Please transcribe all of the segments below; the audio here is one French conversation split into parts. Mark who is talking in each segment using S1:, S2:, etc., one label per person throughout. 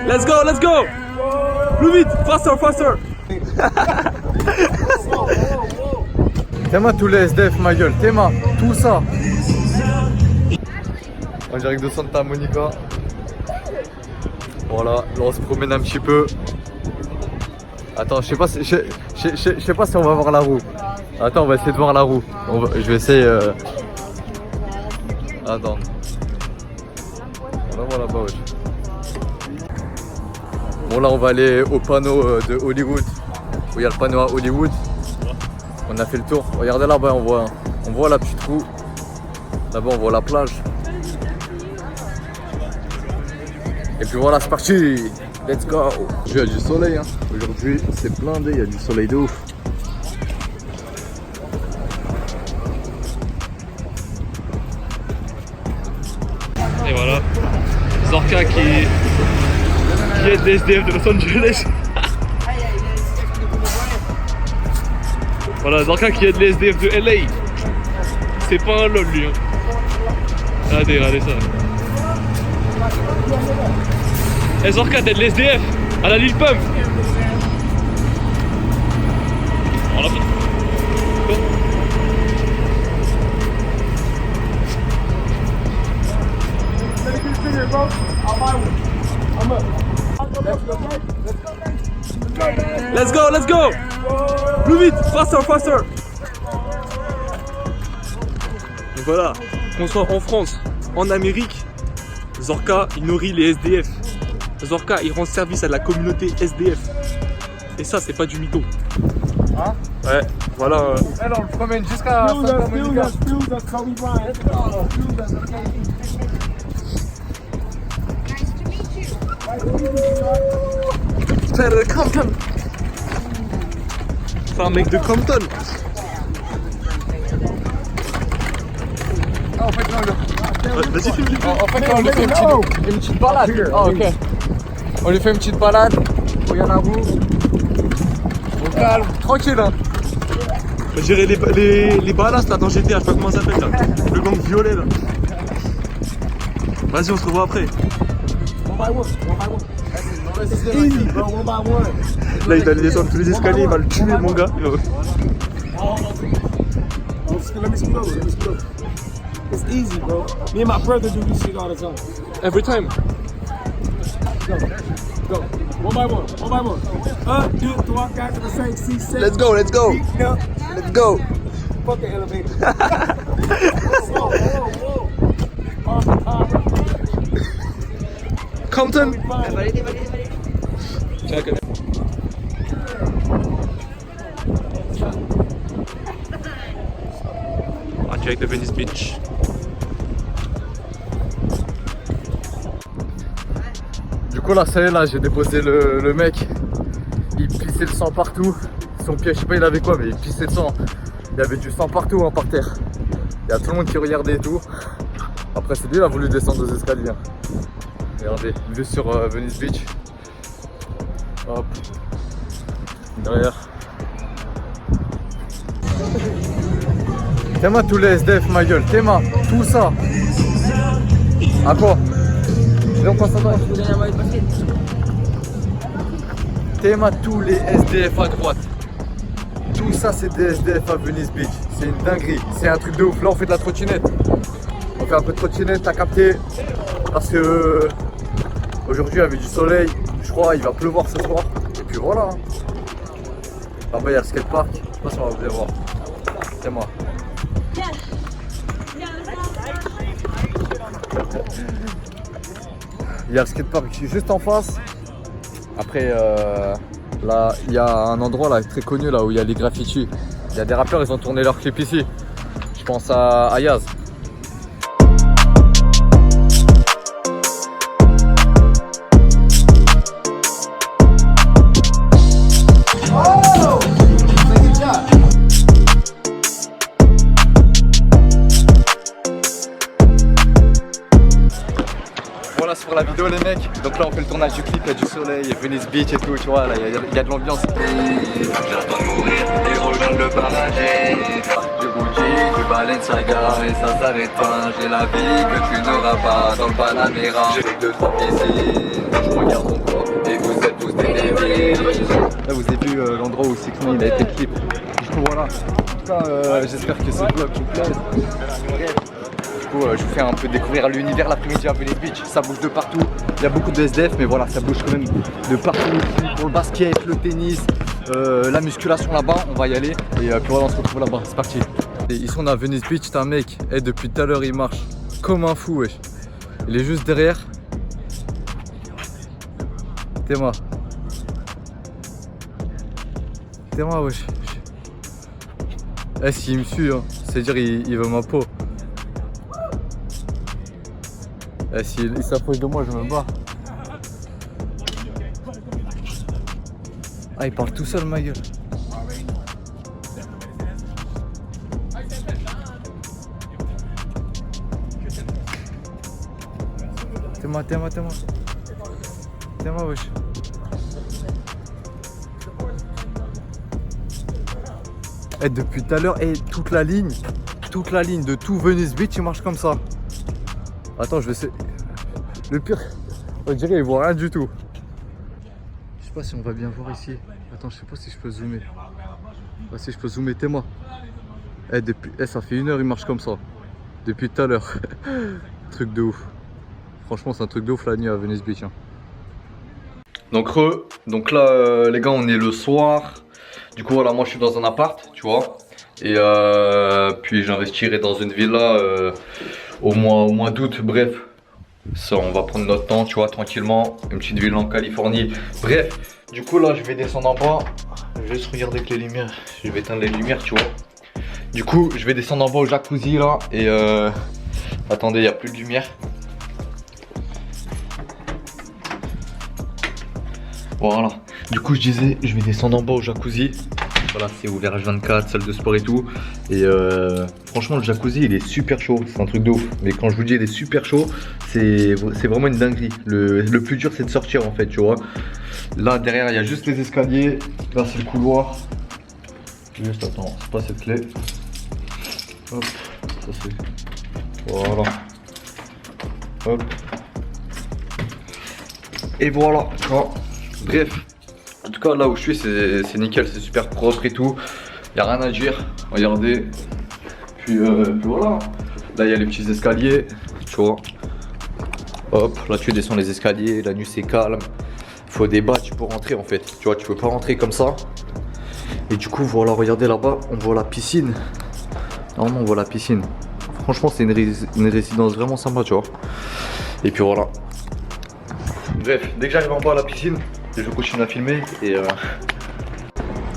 S1: Let's go, let's go. Plus vite, faster, faster.
S2: Théma tous les SDF ma gueule, Théma, tout ça. En direct de Santa Monica. Voilà, là on se promène un petit peu. Attends, je sais pas si on va voir la roue. Attends, on va essayer de voir la roue. Je vais essayer. Attends. On va voir là-bas, wesh. Bon là on va aller au panneau de Hollywood. Où il y a le panneau à Hollywood. On a fait le tour. Regardez là-bas, on voit la petite roue. Là-bas on voit la plage. Et puis voilà, c'est parti. Let's go. Il y a du soleil, hein. Aujourd'hui c'est blindé, il y a du soleil de ouf.
S1: Et voilà, Zorka qui est des SDF de Los Angeles. Voilà, Zorka qui aide les SDF de LA. C'est pas un lol lui. Hein. Regardez ça. Et Zorka t'aides les SDF à la Lil Pump. On l'a fait. Let's go, let's go. Plus vite, faster, faster. Donc voilà, qu'on soit en France, en Amérique, Zorka il nourrit les SDF. Zorka il rend service à la communauté SDF. Et ça c'est pas du mytho.
S2: Hein?
S1: Ouais, voilà.
S2: Alors on le promène jusqu'à Santa Monica.
S1: Frère Compton. C'est un mec de Compton.
S2: Ah, en fait, non,
S1: Vas-y, filme.
S2: en fait, on lui fait une petite balade. Ah, ok. On lui fait une petite balade. Il y en a vous. Au calme, tranquille. Hein.
S1: Je dirais les ballasts là dans GTA, je sais pas comment ça s'appelle là. Le gang violet là. Vas-y, on se revoit après.
S3: Easy, bro, one by one.
S1: Là, il va descendre tous les escaliers, il va le tuer, mon gars.
S3: Let me scoot over. It's easy, bro. Me and my brother do this shit all the time.
S1: Every time.
S3: Go. One by one. Do I got to the same seat?
S2: Let's go. Let's go.
S3: Fuck the elevator.
S1: Compton. En direct de Venice Beach.
S2: Du coup là ça y est, là j'ai déposé le mec. Il pissait le sang partout. Son pied, je sais pas il avait quoi, mais il pissait le sang. Il y avait du sang partout, hein, par terre. Il y a tout le monde qui regardait et tout. Après c'est lui, il a voulu descendre aux escaliers. Hein. Regardez, vue sur Venice Beach. Hop. Derrière. Théma tous les SDF ma gueule, Théma, tout ça. À quoi? Théma tous les SDF à droite. Tout ça c'est des SDF à Venice Beach. C'est une dinguerie, c'est un truc de ouf. Là on fait de la trottinette. On fait un peu de trottinette, t'as capté? Parce que aujourd'hui il y avait du soleil. Je crois il va pleuvoir ce soir. Et puis voilà. Là-bas il y a le skatepark. Je sais pas si on va vous voir. C'est moi. Il y a le skatepark juste en face. Après là il y a un endroit là très connu là où il y a les graffitis. Il y a des rappeurs, ils ont tourné leur clip ici. Je pense à Ayaz. Voilà sur la vidéo les mecs, donc là on fait le tournage du clip, il y a du soleil, il y a Venice Beach et tout, tu vois, là il y a de l'ambiance. J'attends de mourir et rejoindre le paradis. Du Gucci, du Balenciaga et ça s'arrête pas. J'ai la vie que tu n'auras pas dans le Panamera. J'ai 2-3 piscines, je regarde ton corps. l'endroit où Sixman il a été clip. Du coup voilà, en tout cas j'espère que ce vlog vous plaise. Du coup je vous fais un peu découvrir l'univers l'après-midi à Venice Beach. Ça bouge de partout, il y a beaucoup de SDF mais voilà ça bouge quand même de partout. Pour le basket, le tennis, la musculation là-bas, on va y aller. Et puis voilà on se retrouve là-bas, c'est parti. Et ils sont à Venice Beach, t'as un mec, et depuis tout à l'heure il marche comme un fou wesh. Il est juste derrière. Théma. Théma wesh. Eh s'il me suit hein, c'est-à-dire il veut ma peau. Eh s'il s'approche de moi je me bats. Ah il parle tout seul ma gueule. Théma wesh. Et depuis tout à l'heure, et toute la ligne de tout Venice Beach, il marche comme ça. Attends, je vais essayer. Le pire, on dirait qu'il voit rien du tout. Je sais pas si on va bien voir ici. Attends, je sais pas si je peux zoomer. Ah, si je peux zoomer, Théma. Ça fait 1 heure, il marche comme ça. Depuis tout à l'heure. Truc de ouf. Franchement, c'est un truc de ouf la nuit à Venice Beach. Hein. Donc là, les gars, on est le soir. Du coup, voilà, moi je suis dans un appart, tu vois. Et puis j'investirai dans une villa au mois d'août. Bref, ça, on va prendre notre temps, tu vois, tranquillement. Une petite villa en Californie. Bref, du coup, là, je vais descendre en bas. Je vais juste regarder avec les lumières. Je vais éteindre les lumières, tu vois. Du coup, je vais descendre en bas au jacuzzi là. Et attendez, il n'y a plus de lumière. Voilà, du coup je disais je vais descendre en bas au jacuzzi. Voilà, c'est ouvert H24, salle de sport et tout. Et franchement le jacuzzi il est super chaud, c'est un truc de ouf. Mais quand je vous dis il est super chaud, c'est vraiment une dinguerie. Le plus dur c'est de sortir en fait, tu vois. Là derrière il y a juste les escaliers. Là c'est le couloir. Juste attends, c'est pas cette clé. Hop, ça c'est... Voilà. Hop. Et voilà, tu vois. Bref, en tout cas là où je suis c'est nickel, c'est super propre et tout. Y a rien à dire, regardez. Puis voilà, là il y a les petits escaliers, tu vois. Hop, là tu descends les escaliers, la nuit c'est calme. Faut des badges pour rentrer en fait, tu vois, tu peux pas rentrer comme ça. Et du coup voilà, regardez là-bas, on voit la piscine. Normalement on voit la piscine. Franchement c'est une résidence vraiment sympa, tu vois. Et puis voilà. Bref, dès que j'arrive en bas à la piscine, je continue à filmer et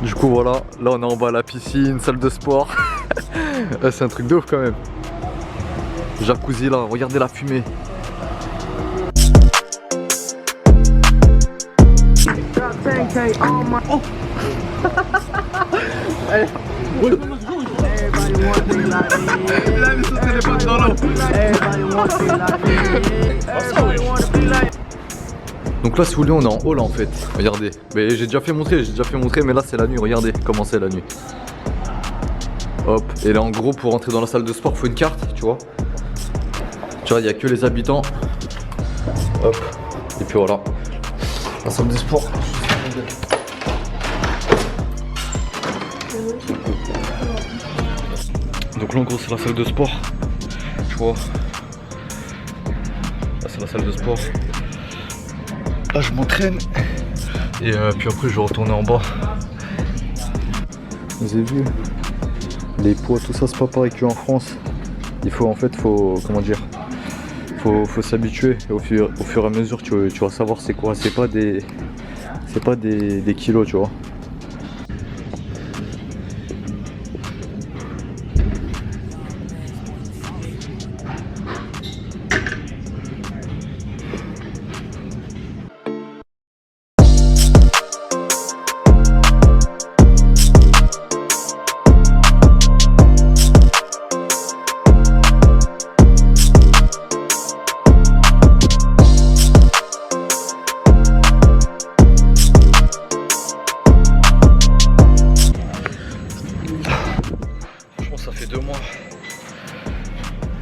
S2: du coup voilà, là on est en bas à la piscine, salle de sport. C'est un truc de ouf quand même. Jacuzzi là, regardez la fumée. Oh. Donc là si vous voulez on est en haut là en fait, regardez. Mais j'ai déjà fait montrer, mais là c'est la nuit, regardez comment c'est la nuit. Hop, et là en gros pour rentrer dans la salle de sport faut une carte, tu vois. Tu vois, il n'y a que les habitants. Hop, et puis voilà. La salle de sport. Donc là en gros c'est la salle de sport. Tu vois. Là c'est la salle de sport. Là je m'entraîne. Et puis après je vais retourner en bas. Vous avez vu les poids, tout ça c'est pas pareil qu'en France. Il faut en fait, comment dire, faut s'habituer et au fur et à mesure tu vas savoir c'est quoi. C'est pas des kilos, tu vois.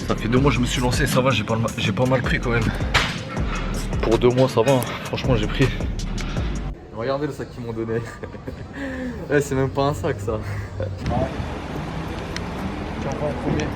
S2: Ça fait 2 mois que je me suis lancé, ça va, j'ai pas mal pris quand même. Pour 2 mois ça va, hein. Franchement j'ai pris. Regardez le sac qu'ils m'ont donné. Eh, c'est même pas un sac ça. Tu en prends en premier.